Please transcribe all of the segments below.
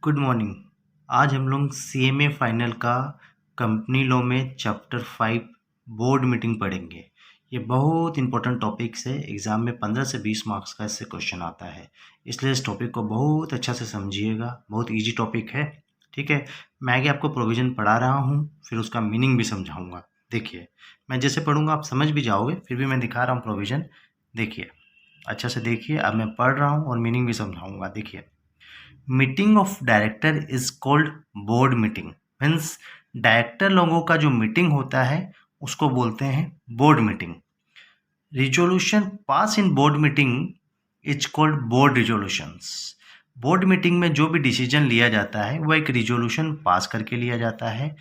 Good morning. आज हम लोग सीएमए फाइनल का कंपनी लॉ में चैप्टर 5 बोर्ड मीटिंग पढ़ेंगे। ये बहुत इंपॉर्टेंट टॉपिक्स है। एग्ज़ाम में 15 से 20 मार्क्स का इससे क्वेश्चन आता है, इसलिए इस टॉपिक को बहुत अच्छा से समझिएगा। बहुत इजी टॉपिक है, ठीक है। मैं आगे आपको प्रोविज़न पढ़ा रहा हूँ, फिर उसका मीनिंग भी समझाऊँगा। देखिए, मैं जैसे पढ़ूँगा आप समझ भी जाओगे, फिर भी मैं दिखा रहा हूँ प्रोविज़न। देखिए, अच्छा से देखिए। अब मैं पढ़ रहा हूँ और मीनिंग भी समझाऊँगा। देखिए, meeting of director is called board meeting. Means director लोगों का जो मीटिंग होता है उसको बोलते हैं board meeting. Resolution pass in board meeting is called board resolutions. Board meeting में जो भी डिसीजन लिया जाता है वह एक रिजोल्यूशन पास करके लिया जाता है।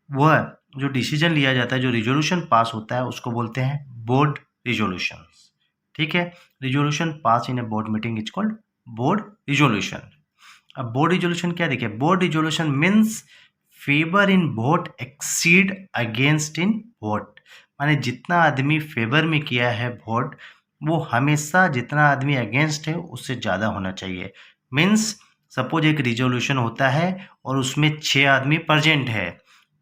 वह जो डिसीजन लिया जाता है, जो रिजोल्यूशन पास होता है, उसको बोलते हैं बोर्ड रिजोल्यूशंस। ठीक है। Resolution pass in A board meeting is called board resolution. अब बोर्ड रिजोल्यूशन क्या, देखिए, बोर्ड रिजोल्यूशन मीन्स फेवर इन वोट एक्सीड अगेंस्ट इन वोट। माने जितना आदमी फेवर में किया है वोट, वो हमेशा जितना आदमी अगेंस्ट है उससे ज़्यादा होना चाहिए। मीन्स सपोज एक रिजोल्यूशन होता है और उसमें 6 आदमी प्रेजेंट है,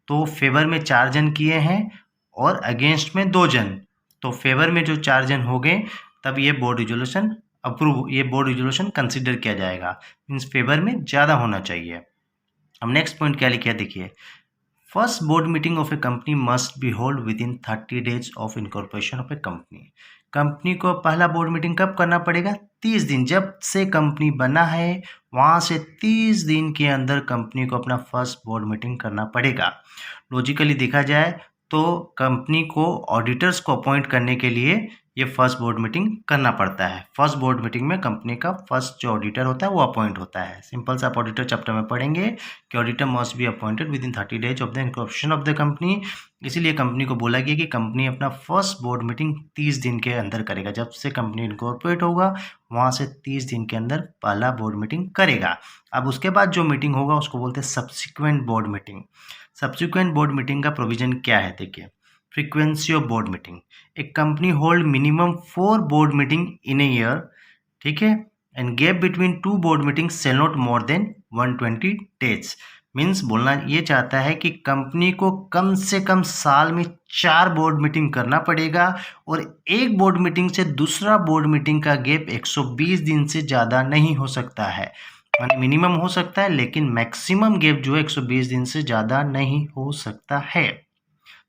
तो फेवर में 4 जन किए हैं और अगेंस्ट में 2 जन, तो फेवर में जो 4 जन हो गए तब ये बोर्ड रिजोल्यूशन अप्रूव, ये बोर्ड रिजोल्यूशन कंसिडर किया जाएगा। मीन्स फेवर में ज़्यादा होना चाहिए। अब नेक्स्ट पॉइंट क्या लिखा है, देखिए, first board meeting of A company must be hold with in 30 days of incorporation of A company. Company को पहला बोर्ड मीटिंग कब करना पड़ेगा? 30 दिन, जब से कंपनी बना है वहाँ से 30 दिन के अंदर कंपनी को अपना फर्स्ट बोर्ड मीटिंग करना पड़ेगा। लॉजिकली देखा जाए तो कंपनी को ऑडिटर्स को अपॉइंट करने के लिए ये फर्स्ट बोर्ड मीटिंग करना पड़ता है। फर्स्ट बोर्ड मीटिंग में कंपनी का फर्स्ट जो ऑडिटर होता है वो अपॉइंट होता है। सिंपल सा आप ऑडिटर चैप्टर में पढ़ेंगे कि auditor must be appointed with in 30 days of the incorporation of the company. इसीलिए कंपनी को बोला गया कि कंपनी अपना फर्स्ट बोर्ड मीटिंग 30 दिन के अंदर करेगा। जब से कंपनी इनकॉर्पोरेट होगा वहाँ से 30 दिन के अंदर पहला बोर्ड मीटिंग करेगा। अब उसके बाद जो मीटिंग होगा उसको बोलते हैं subsequent board meeting. Subsequent board meeting का प्रोविजन क्या है, देखिए, फ्रीक्वेंसी ऑफ बोर्ड मीटिंग। एक company hold minimum 4 board meeting in a year, ठीक है, and gap between 2 board meeting shall not more than 120 days. Means बोलना ये चाहता है कि कंपनी को कम से कम साल में 4 बोर्ड मीटिंग करना पड़ेगा और एक बोर्ड मीटिंग से दूसरा बोर्ड मीटिंग का गैप 120 दिन से ज़्यादा नहीं हो सकता है। माने मिनिमम हो सकता है लेकिन मैक्सिमम गैप जो है 120 दिन से ज़्यादा नहीं हो सकता है।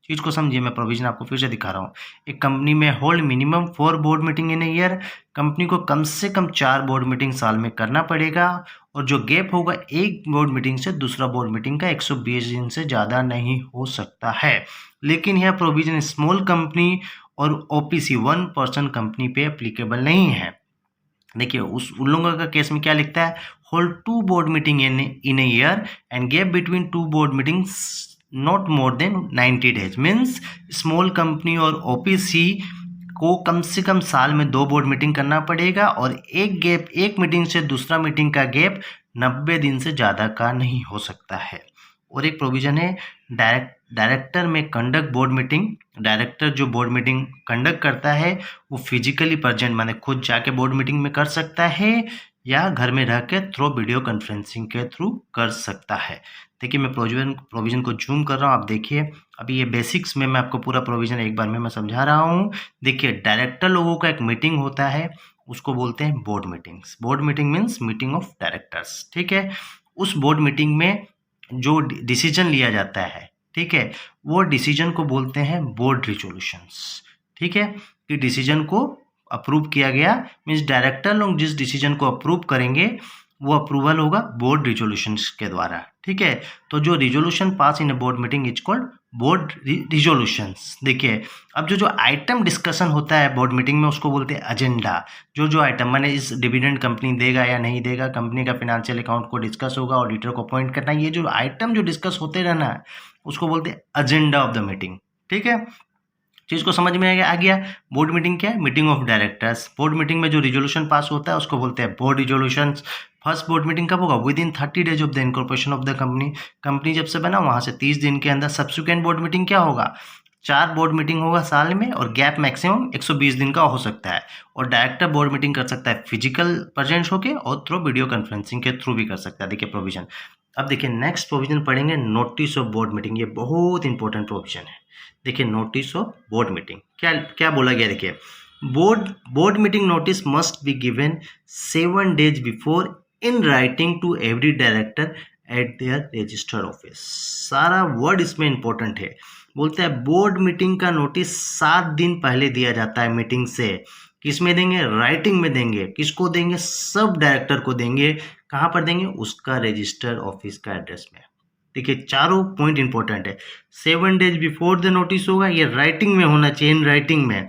चीज़ को समझिए, मैं प्रोविजन आपको फिर से दिखा रहा हूँ। एक कंपनी में hold minimum 4 board meeting in a year, company को कम से कम 4 बोर्ड मीटिंग साल में करना पड़ेगा और जो गैप होगा एक बोर्ड मीटिंग से दूसरा बोर्ड मीटिंग का 120 दिन से ज़्यादा नहीं हो सकता है। लेकिन यह प्रोविजन स्मॉल कंपनी और ओपीसी 1 पर्सन कंपनी पे एप्लीकेबल नहीं है। देखिए, उन लोगों का केस में क्या लिखता है, hold 2 board meeting in a year and gap between 2 board meetings not more then 90 days. Means small company और ओपीसी को कम से कम साल में 2 बोर्ड मीटिंग करना पड़ेगा और एक मीटिंग से दूसरा मीटिंग का गैप 90 दिन से ज़्यादा का नहीं हो सकता है। और एक प्रोविजन है, डायरेक्टर में कंडक्ट बोर्ड मीटिंग। डायरेक्टर जो बोर्ड मीटिंग कंडक्ट करता है वो फिजिकली प्रेजेंट, माने खुद जाके बोर्ड मीटिंग में कर सकता है या घर में रह के थ्रू वीडियो कॉन्फ्रेंसिंग के थ्रू कर सकता है। देखिए, मैं प्रोविजन को जूम कर रहा हूँ, आप देखिए। अभी ये बेसिक्स में मैं आपको पूरा प्रोविजन एक बार में मैं समझा रहा हूँ। देखिए, डायरेक्टर लोगों का एक मीटिंग होता है, उसको बोलते हैं board meetings. Board meeting means meeting of directors, ठीक है। उस बोर्ड मीटिंग में जो डिसीजन लिया जाता है, ठीक है, वो डिसीजन को बोलते हैं बोर्ड रिजोल्यूशंस, ठीक है। कि डिसीजन को अप्रूव किया गया, मीन्स डायरेक्टर लोग जिस डिसीजन को अप्रूव करेंगे वो अप्रूवल होगा बोर्ड रिजोल्यूशंस के द्वारा, ठीक है। तो जो resolution pass in A board meeting is called board resolutions. देखिए, अब जो आइटम डिस्कशन होता है बोर्ड मीटिंग में उसको बोलते हैं एजेंडा। जो आइटम, माने इस डिविडेंड कंपनी देगा या नहीं देगा, कंपनी का फिनेंशियल अकाउंट को डिस्कस होगा, ऑडिटर को अपॉइंट करना, ये जो आइटम जो डिस्कस होते रहना है उसको बोलते हैं एजेंडा ऑफ द मीटिंग, ठीक है। चीज़ को समझ में आ गया। बोर्ड मीटिंग क्या है? Meeting of directors. Board meeting में जो रिजोल्यूशन पास होता है उसको बोलते हैं board resolution. First board meeting कब होगा? With in 30 days of the incorporation of the company. Company जब से बना वहाँ से 30 दिन के अंदर। सब्सिक्वेंट बोर्ड मीटिंग क्या होगा? 4 बोर्ड मीटिंग होगा साल में और गैप मैक्सिमम 120 दिन का हो सकता है। और डायरेक्टर बोर्ड मीटिंग कर सकता है फिजिकल प्रेजेंस होके और थ्रू वीडियो कॉन्फ्रेंसिंग के थ्रू भी कर सकता है। देखिए प्रोविजन, अब देखिए नेक्स्ट प्रोविजन पढ़ेंगे नोटिस ऑफ बोर्ड मीटिंग। ये बहुत इंपॉर्टेंट प्रोविजन है। देखिए नोटिस ऑफ बोर्ड मीटिंग क्या क्या बोला गया। देखिए board meeting notice must be given 7 days before in writing to every director at their registered office. सारा वर्ड इसमें इंपॉर्टेंट है। बोलते हैं बोर्ड मीटिंग का नोटिस 7 दिन पहले दिया जाता है मीटिंग से। किस में देंगे? राइटिंग में देंगे। किसको देंगे? सब डायरेक्टर को देंगे। कहाँ पर देंगे? उसका रजिस्टर्ड ऑफिस का एड्रेस में। देखिए चारों पॉइंट इंपॉर्टेंट है। 7 days बिफोर द नोटिस होगा, ये राइटिंग में होना चाहिए, इन राइटिंग में।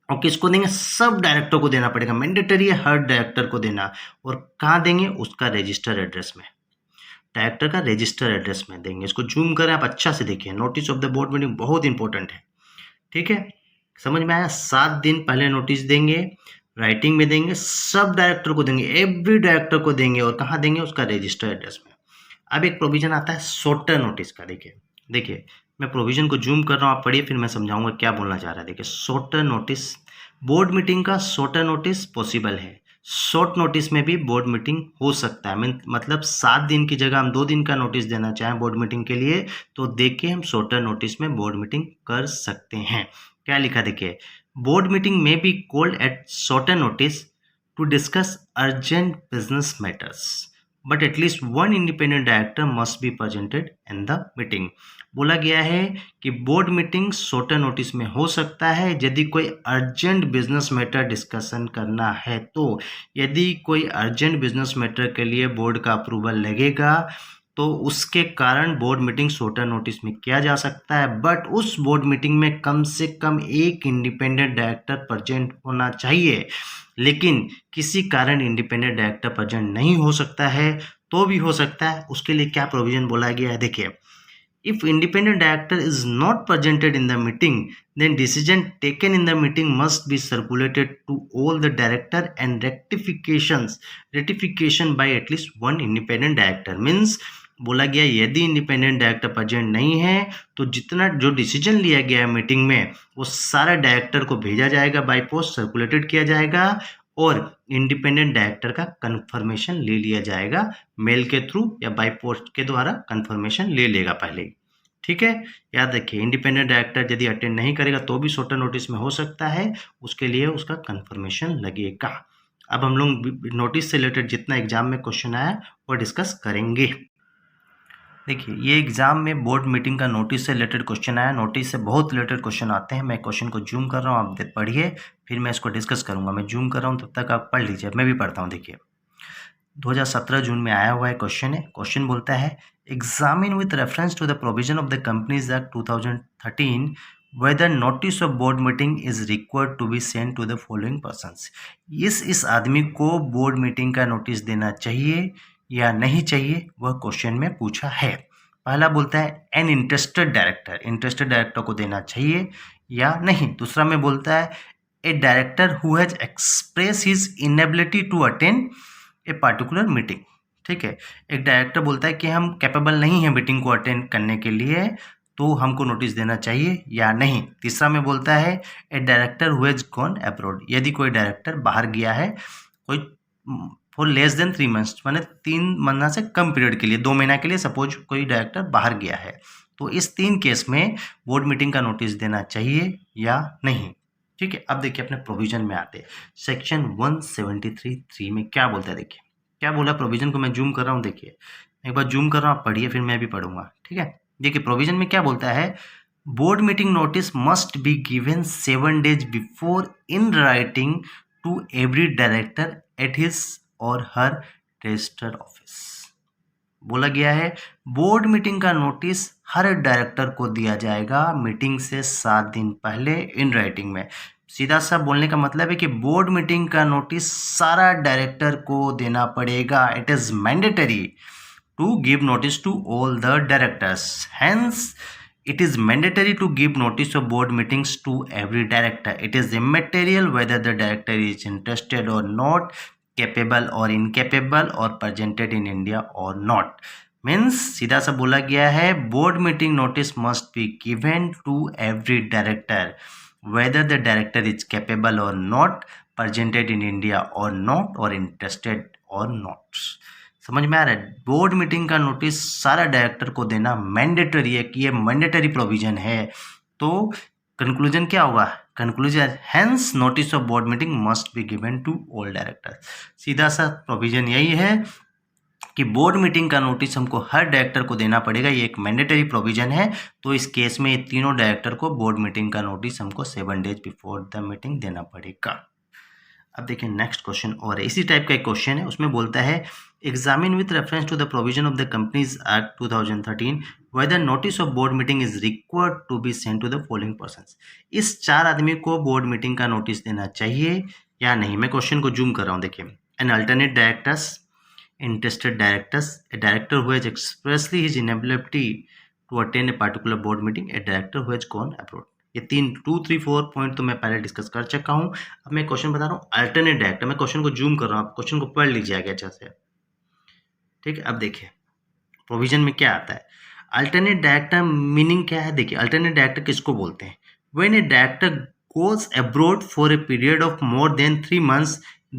और किसको देंगे? सब डायरेक्टर को देना पड़ेगा, मैंडेटरी है हर डायरेक्टर को देना। और कहाँ देंगे? उसका रजिस्टर एड्रेस में, डायरेक्टर का रजिस्टर एड्रेस में देंगे। इसको जूम करें आप अच्छा से देखिए। Notice of the board meeting बहुत इंपॉर्टेंट है, ठीक है, समझ में आया। 7 दिन पहले नोटिस देंगे, राइटिंग में देंगे, सब डायरेक्टर को देंगे, एवरी डायरेक्टर को देंगे। और कहाँ देंगे? उसका रजिस्टर एड्रेस में। अब एक प्रोविजन आता है शॉर्टर नोटिस का। देखिए मैं प्रोविजन को जूम कर रहा हूँ, आप पढ़िए, फिर मैं समझाऊंगा क्या बोलना चाह रहा है। देखिए शॉर्टर नोटिस, बोर्ड मीटिंग का शॉर्टर नोटिस पॉसिबल है। शॉर्ट नोटिस में भी बोर्ड मीटिंग हो सकता है। मतलब 7 दिन की जगह हम 2 दिन का नोटिस देना चाहें बोर्ड मीटिंग के लिए, तो देख के हम शॉर्टर नोटिस में बोर्ड मीटिंग कर सकते हैं। क्या लिखा देखिए, बोर्ड मीटिंग में be called at shorter notice to discuss urgent business matters, but at least 1 independent director must be presented in the meeting. बोला गया है कि बोर्ड मीटिंग शॉर्टर नोटिस में हो सकता है यदि कोई अर्जेंट बिजनेस मैटर डिस्कशन करना है। तो यदि कोई अर्जेंट बिजनेस मैटर के लिए बोर्ड का अप्रूवल लगेगा तो उसके कारण बोर्ड मीटिंग शॉर्टर नोटिस में किया जा सकता है, बट उस बोर्ड मीटिंग में कम से कम एक इंडिपेंडेंट डायरेक्टर प्रेजेंट होना चाहिए। लेकिन किसी कारण इंडिपेंडेंट डायरेक्टर प्रेजेंट नहीं हो सकता है तो भी हो सकता है। उसके लिए क्या प्रोविजन बोला गया है? देखिए, if independent director is not presented in the meeting, then decision taken in the meeting must be circulated to all the director and ratification by at least 1 independent director। Means बोला गया यदि independent director present नहीं है तो जितना जो decision लिया गया है मीटिंग में वो सारा डायरेक्टर को भेजा जाएगा, बाय पोस्ट सर्कुलेटेड किया जाएगा और इंडिपेंडेंट डायरेक्टर का कंफर्मेशन ले लिया जाएगा। मेल के थ्रू या बाय पोस्ट के द्वारा कंफर्मेशन ले लेगा पहले ही, ठीक है। याद रखिए इंडिपेंडेंट डायरेक्टर यदि अटेंड नहीं करेगा तो भी शॉर्टर नोटिस में हो सकता है, उसके लिए उसका कंफर्मेशन लगेगा। अब हम लोग नोटिस से रिलेटेड जितना एग्जाम में क्वेश्चन आया वो डिस्कस करेंगे। देखिए ये एग्जाम में बोर्ड मीटिंग का नोटिस से रिलेटेड क्वेश्चन आया। नोटिस से बहुत रिलेटेड क्वेश्चन आते हैं। मैं क्वेश्चन को जूम कर रहा हूँ, आप पढ़िए, फिर मैं इसको डिस्कस करूँगा। मैं जूम कर रहा हूँ, तब तक आप पढ़ लीजिए, मैं भी पढ़ता हूँ। देखिए 2017 जून में आया हुआ है क्वेश्चन है। क्वेश्चन बोलता है examine with reference to the provision of the companies act 2013 whether notice of board meeting is required to be sent to the following persons। इस आदमी को बोर्ड मीटिंग का नोटिस देना चाहिए या नहीं चाहिए, वह क्वेश्चन में पूछा है। पहला बोलता है एन इंटरेस्टेड डायरेक्टर को देना चाहिए या नहीं। दूसरा में बोलता है a director who has express his inability to attend a particular meeting. ठीक है, एक डायरेक्टर बोलता है कि हम कैपेबल नहीं हैं मीटिंग को अटेंड करने के लिए, तो हमको नोटिस देना चाहिए या नहीं। तीसरा में बोलता है a director who has gone abroad, यदि कोई डायरेक्टर बाहर गया है कोई फॉर लेस देन 3 months, माने 3 महीना से कम पीरियड के लिए, 2 महीना के लिए सपोज कोई डायरेक्टर बाहर गया है, तो इस 3 केस में बोर्ड मीटिंग का नोटिस देना चाहिए या नहीं। ठीक है, अब देखिए अपने प्रोविजन में आते हैं। सेक्शन 173(3) में क्या बोलता है, देखिए क्या बोला प्रोविजन को। मैं जूम कर रहा हूँ, देखिए एक बार जूम कर रहा हूँ, आप पढ़िए, फिर मैं भी पढ़ूंगा। ठीक है, देखिए प्रोविजन में क्या बोलता है, board meeting notice must be given 7 days before in writing to every director at his or her registered office. बोला गया है बोर्ड मीटिंग का नोटिस हर डायरेक्टर को दिया जाएगा मीटिंग से 7 दिन पहले इन राइटिंग में। सीधा सा बोलने का मतलब है कि बोर्ड मीटिंग का नोटिस सारा डायरेक्टर को देना पड़ेगा। It is mandatory to give notice to all the directors. Hence, it is mandatory to give notice of board meetings to every director. It is immaterial whether the director is interested or not, capable or incapable, or presented in India or not. Means सीधा सा बोला गया है board meeting notice must be given to every director whether the director is capable or not, presented in India or not, or interested or not. समझ में आ रहा है? बोर्ड मीटिंग का नोटिस सारा डायरेक्टर को देना मैंडेटरी है, कि ये मैंडेटरी प्रोविजन है। तो कंक्लूजन क्या होगा? Conclusion, hence notice of board meeting must be given to all director. सीधा सा प्रोविजन यही है कि बोर्ड मीटिंग का नोटिस हमको हर डायरेक्टर को देना पड़ेगा, ये एक मैंडेटरी प्रोविजन है। तो इस केस में ये तीनों डायरेक्टर को बोर्ड मीटिंग का नोटिस हमको 7 डेज बिफोर द मीटिंग देना पड़ेगा। अब देखिए नेक्स्ट क्वेश्चन और इसी टाइप का एक क्वेश्चन है, उसमें बोलता है examine with reference to the provision of the companies act 2013 whether notice of board meeting is required to be sent to the following persons. इस 4 आदमी को बोर्ड मीटिंग का नोटिस देना चाहिए या नहीं? मैं क्वेश्चन को जूम कर रहा हूँ, देखिए। An alternate directors, interested directors, a director who has expressly his inability to attend a particular board meeting, a director who has gone abroad। ये 2, 3, 4 पॉइंट तो मैं पहले डिस्कस कर चुका हूँ। अब मैं क्वेश्चन बता रहा हूँ अल्टरनेट डायरेक्टर। मैं क्वेश्चन को जूम कर रहा हूँ, आप क्वेश्चन को पढ़ लीजिए आगे अच्छा से, ठीक है। अब देखिए प्रोविजन में क्या आता है। अल्टरनेट डायरेक्टर मीनिंग क्या है? देखिए अल्टरनेट डायरेक्टर किसको बोलते हैं? When a director goes abroad for a period of more than 3 months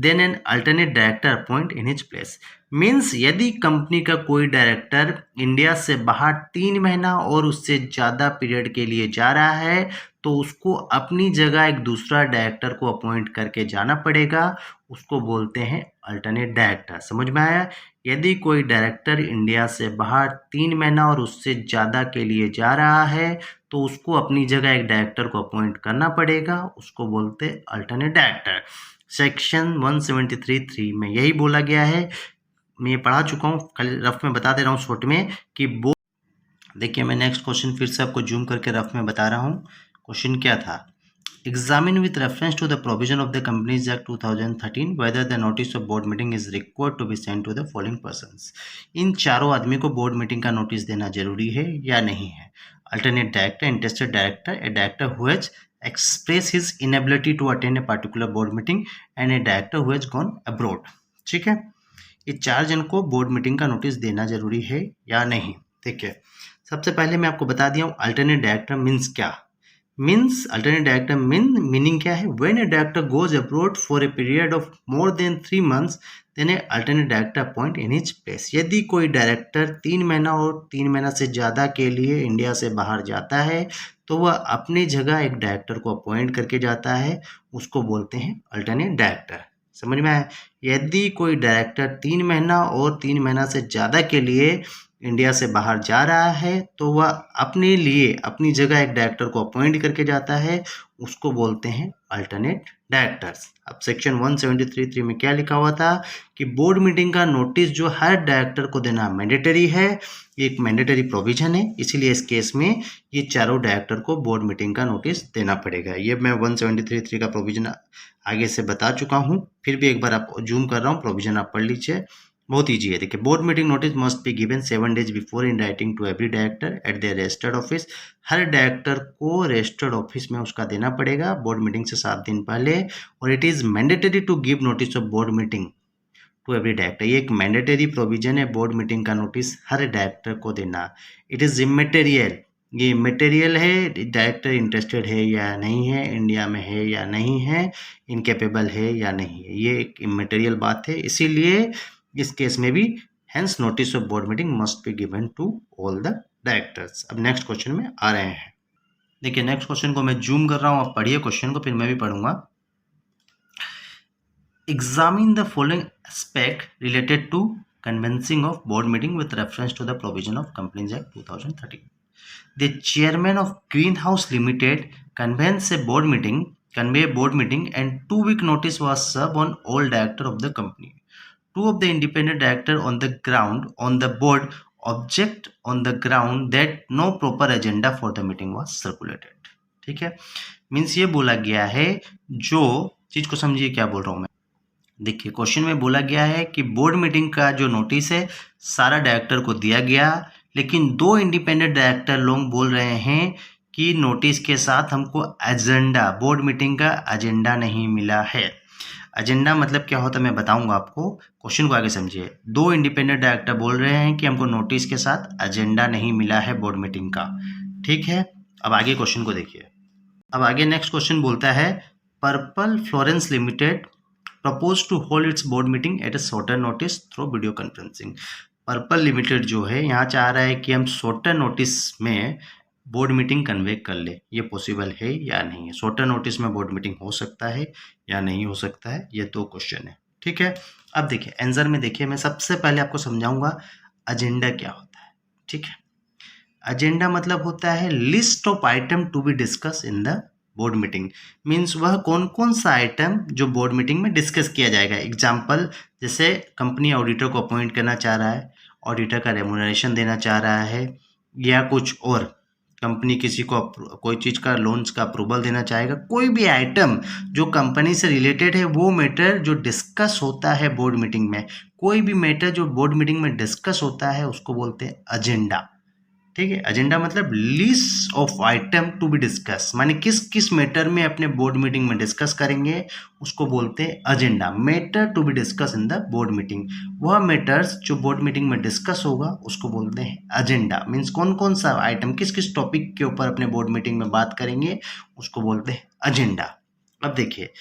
then an alternate director appoint in his place। Means यदि कंपनी का कोई डायरेक्टर इंडिया से बाहर 3 महीना और उससे ज़्यादा पीरियड के लिए जा रहा है तो उसको अपनी जगह एक दूसरा डायरेक्टर को अपॉइंट करके जाना पड़ेगा, उसको बोलते हैं अल्टरनेट डायरेक्टर। समझ में आया? यदि कोई डायरेक्टर इंडिया से बाहर 3 महीना और उससे ज़्यादा के लिए जा रहा है तो उसको अपनी जगह एक डायरेक्टर को अपॉइंट करना पड़ेगा, उसको बोलते हैं अल्टरनेट डायरेक्टर। सेक्शन 173(3) में यही बोला गया है। मैं ये पढ़ा चुका हूँ, कल रफ में बता दे रहा हूँ शॉर्ट में कि देखिए मैं नेक्स्ट क्वेश्चन फिर से आपको जूम करके रफ में बता रहा हूँ। क्वेश्चन क्या था? Examine with reference to the provision of the companies act 2013 whether the notice of board meeting is required to be sent to the following persons. इन चारों आदमी को बोर्ड मीटिंग का नोटिस देना जरूरी है या नहीं है? Alternate director, interested director, A director who has express his inability to attend a particular board meeting and a director who has gone abroad। ठीक है, ये 4 जन को बोर्ड मीटिंग का नोटिस देना जरूरी है या नहीं? ठीक है, सबसे पहले मैं आपको बता दिया हूँ अल्टरनेट डायरेक्टर मीन्स क्या। मीन्स अल्टरनेट डायरेक्टर मीनिंग क्या है? When a director goes abroad for a period of more than 3 months then a alternate director appoint in his place. यदि कोई डायरेक्टर 3 महीना और 3 महीना से ज़्यादा के लिए इंडिया से बाहर जाता है तो वह अपनी जगह एक डायरेक्टर को अपॉइंट करके जाता है, उसको बोलते हैं अल्टरनेट डायरेक्टर। समझ में आया? यदि कोई डायरेक्टर 3 महीना और 3 महीना से ज़्यादा के लिए इंडिया से बाहर जा रहा है तो वह अपने लिए अपनी जगह एक डायरेक्टर को अपॉइंट करके जाता है, उसको बोलते हैं अल्टरनेट डायरेक्टर्स। अब सेक्शन 173(3) में क्या लिखा हुआ था कि बोर्ड मीटिंग का नोटिस जो हर डायरेक्टर को देना मैंडेटरी है, ये एक मैंडेटरी प्रोविजन है, इसीलिए इस केस में ये चारों डायरेक्टर को बोर्ड मीटिंग का नोटिस देना पड़ेगा। ये मैं 173(3) का प्रोविजन आगे से बता चुका हूँ, फिर भी एक बार आप जूम कर रहा हूँ, प्रोविजन आप पढ़ लीजिए, बहुत ईजी है। देखिए board meeting notice must be given 7 days before in writing to every director at the registered office. हर डायरेक्टर को रजिस्टर्ड ऑफिस में उसका देना पड़ेगा बोर्ड मीटिंग से 7 दिन पहले। और it is mandatory to give notice of board meeting to every director. ये एक मैंडेटरी प्रोविजन है, बोर्ड मीटिंग का नोटिस हर डायरेक्टर को देना। इट इज़ इमैटेरियल, ये मटेरियल है, डायरेक्टर इंटरेस्टेड है या नहीं है, इंडिया में है या नहीं है, इनकेपेबल है या नहीं है, ये एक इमैटेरियल बात है। इसीलिए इस केस में भी hence notice of board meeting must be given to all the directors. अब नेक्स्ट क्वेश्चन में आ रहे हैं। देखिए नेक्स्ट क्वेश्चन को मैं जूम कर रहा हूँ, आप पढ़िए क्वेश्चन को, फिर मैं भी पढ़ूंगा। Examine the following aspect related to convening of board meeting with reference to the provision of companies act 2013। The chairman of Green House limited convey a board meeting and 2-week notice was served on all director of the company. 2 of the independent director on the board object on the ground that no proper agenda for the meeting was circulated। ठीक है, means ये बोला गया है, जो चीज को समझिए क्या बोल रहा हूं मैं। देखिए क्वेश्चन में बोला गया है कि बोर्ड मीटिंग का जो नोटिस है सारा डायरेक्टर को दिया गया, लेकिन 2 इंडिपेंडेंट डायरेक्टर लोग बोल रहे हैं कि नोटिस के साथ हमको एजेंडा, बोर्ड मीटिंग का एजेंडा नहीं मिला है। एजेंडा मतलब क्या होता है मैं बताऊंगा आपको, क्वेश्चन को आगे समझिए। 2 इंडिपेंडेंट डायरेक्टर बोल रहे हैं कि हमको नोटिस के साथ एजेंडा नहीं मिला है बोर्ड मीटिंग का, ठीक है। अब आगे क्वेश्चन को देखिए। अब आगे नेक्स्ट क्वेश्चन बोलता है Purple Florence limited propose to hold its board meeting at a shorter notice through video conferencing. Purple limited जो है यहाँ चाह रहा है कि हम शॉर्टर नोटिस में बोर्ड मीटिंग कन्वे कर ले, ये पॉसिबल है या नहीं है? शॉर्टर नोटिस में बोर्ड मीटिंग हो सकता है या नहीं हो सकता है, ये 2 क्वेश्चन है, ठीक है। अब देखिए आंसर में देखिए, मैं सबसे पहले आपको समझाऊंगा एजेंडा क्या होता है, ठीक है। एजेंडा मतलब होता है list of item to be discuss in the board meeting. Means वह कौन कौन सा आइटम जो बोर्ड मीटिंग में डिस्कस किया जाएगा। एग्जाम्पल, जैसे कंपनी ऑडिटर को अपॉइंट करना चाह रहा है, ऑडिटर का रेमुनरेशन देना चाह रहा है, या कुछ और कंपनी किसी को कोई चीज़ का लोन्स का अप्रूवल देना चाहेगा, कोई भी आइटम जो कंपनी से रिलेटेड है वो मैटर जो डिस्कस होता है बोर्ड मीटिंग में, कोई भी मैटर जो बोर्ड मीटिंग में डिस्कस होता है उसको बोलते हैं एजेंडा, ठीक है। एजेंडा मतलब list of item to be discuss, माने किस किस मैटर में अपने बोर्ड मीटिंग में डिस्कस करेंगे उसको बोलते हैं agenda. Matter to be discuss in the board meeting, वह मैटर्स जो बोर्ड मीटिंग में डिस्कस होगा उसको बोलते हैं एजेंडा। मीन्स कौन कौन सा आइटम किस किस टॉपिक के ऊपर अपने बोर्ड मीटिंग में बात करेंगे उसको बोलते हैं एजेंडा। अब देखिए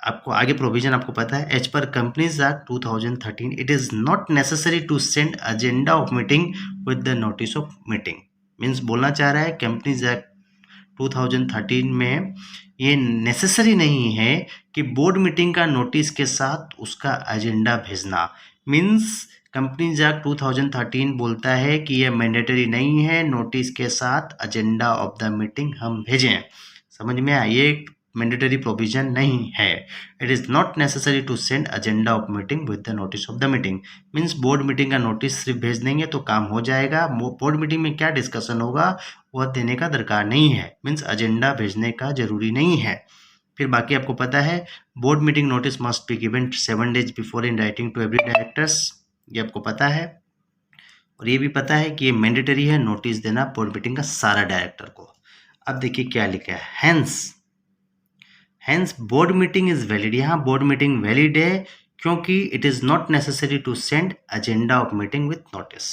आपको आगे प्रोविजन आपको पता है, as per companies act 2013 it is not necessary to send agenda of meeting with the notice of meeting. Means बोलना चाह रहा है कंपनीज एक्ट 2013 में ये नेसेसरी नहीं है कि बोर्ड मीटिंग का नोटिस के साथ उसका एजेंडा भेजना। मीन्स कंपनीज एक्ट 2013 बोलता है कि ये मैंडेटरी नहीं है नोटिस के साथ एजेंडा ऑफ द मीटिंग हम भेजें। समझ में आया, ये मैंडेटरी प्रोविजन नहीं है। It is not necessary to send agenda of meeting with the notice of the meeting. Means board meeting का नोटिस सिर्फ भेज देंगे तो काम हो जाएगा, बोर्ड मीटिंग में क्या डिस्कशन होगा वह देने का दरकार नहीं है। मीन्स एजेंडा भेजने का जरूरी नहीं है। फिर बाकी आपको पता है board meeting notice must be given 7 days before in writing to every directors, ये आपको पता है। और ये भी पता है कि ये मैंडेटरी है नोटिस देना बोर्ड मीटिंग का सारा डायरेक्टर को। अब देखिए क्या लिखा है, hence board meeting is valid. यहाँ बोर्ड मीटिंग वैलिड है क्योंकि it is not necessary to send agenda of meeting with notice,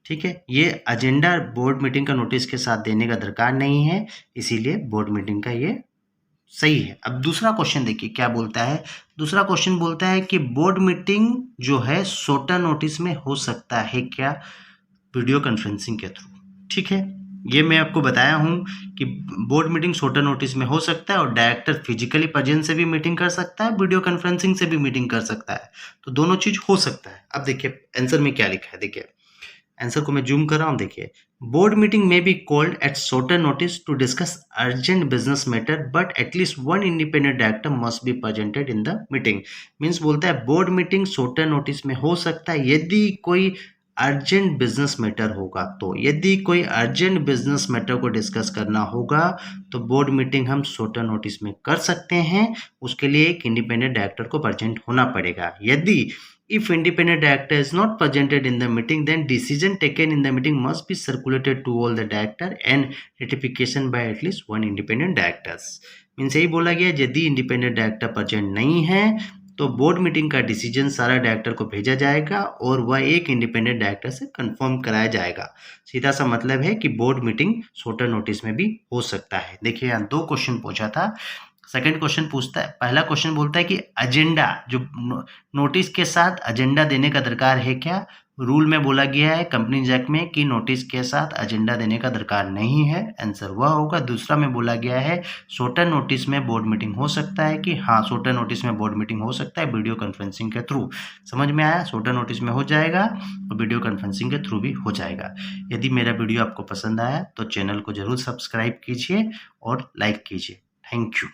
ठीक है। ये एजेंडा बोर्ड मीटिंग का नोटिस के साथ देने का दरकार नहीं है, इसीलिए बोर्ड मीटिंग का ये सही है। अब दूसरा क्वेश्चन देखिए क्या बोलता है। दूसरा क्वेश्चन बोलता है कि बोर्ड मीटिंग जो है शॉर्टर नोटिस में हो सकता है क्या, वीडियो कॉन्फ्रेंसिंग के थ्रू, ठीक है। ये मैं आपको बताया हूँ कि बोर्ड मीटिंग शॉर्टर नोटिस में हो सकता है और डायरेक्टर फिजिकली प्रेजेंट से भी मीटिंग कर सकता है, वीडियो कॉन्फ्रेंसिंग से भी मीटिंग कर सकता है, तो दोनों चीज हो सकता है। अब देखिए आंसर में क्या लिखा है, देखिए आंसर को मैं जूम कर रहा हूँ, देखिए बोर्ड मीटिंग में be called at shorter notice to discuss urgent business matter but at least one independent director must be presented in the meeting. Means बोलता है बोर्ड मीटिंग शॉर्टर नोटिस में हो सकता है यदि कोई अर्जेंट बिजनेस मैटर होगा, तो यदि कोई अर्जेंट बिजनेस मैटर को डिस्कस करना होगा तो बोर्ड मीटिंग हम शॉर्टर नोटिस में कर सकते हैं। उसके लिए एक इंडिपेंडेंट डायरेक्टर को प्रेजेंट होना पड़ेगा। यदि if independent director is not presented in the meeting then decision taken in the meeting must be circulated to all the director and ratification by at least one independent directors। Means यही बोला गया यदि independent director present नहीं है तो board meeting का decision सारा director को भेजा जाएगा और वह एक इंडिपेंडेंट डायरेक्टर से कंफर्म कराया जाएगा। सीधा सा मतलब है कि बोर्ड मीटिंग शॉर्टर नोटिस में भी हो सकता है। देखिए यहाँ 2 क्वेश्चन पूछा था। सेकंड क्वेश्चन पूछता है, पहला क्वेश्चन बोलता है कि एजेंडा जो नोटिस के साथ एजेंडा देने का दरकार है क्या। रूल में बोला गया है कंपनीज एक्ट में कि नोटिस के साथ एजेंडा देने का दरकार नहीं है, आंसर वह होगा। दूसरा में बोला गया है शॉर्टर नोटिस में बोर्ड मीटिंग हो सकता है कि हाँ शॉर्टर नोटिस में बोर्ड मीटिंग हो सकता है वीडियो कॉन्फ्रेंसिंग के थ्रू। समझ में आया, शॉर्टर नोटिस में हो जाएगा और वीडियो कॉन्फ्रेंसिंग के थ्रू भी हो जाएगा। यदि मेरा वीडियो आपको पसंद आया तो चैनल को जरूर सब्सक्राइब कीजिए और लाइक कीजिए। Thank you.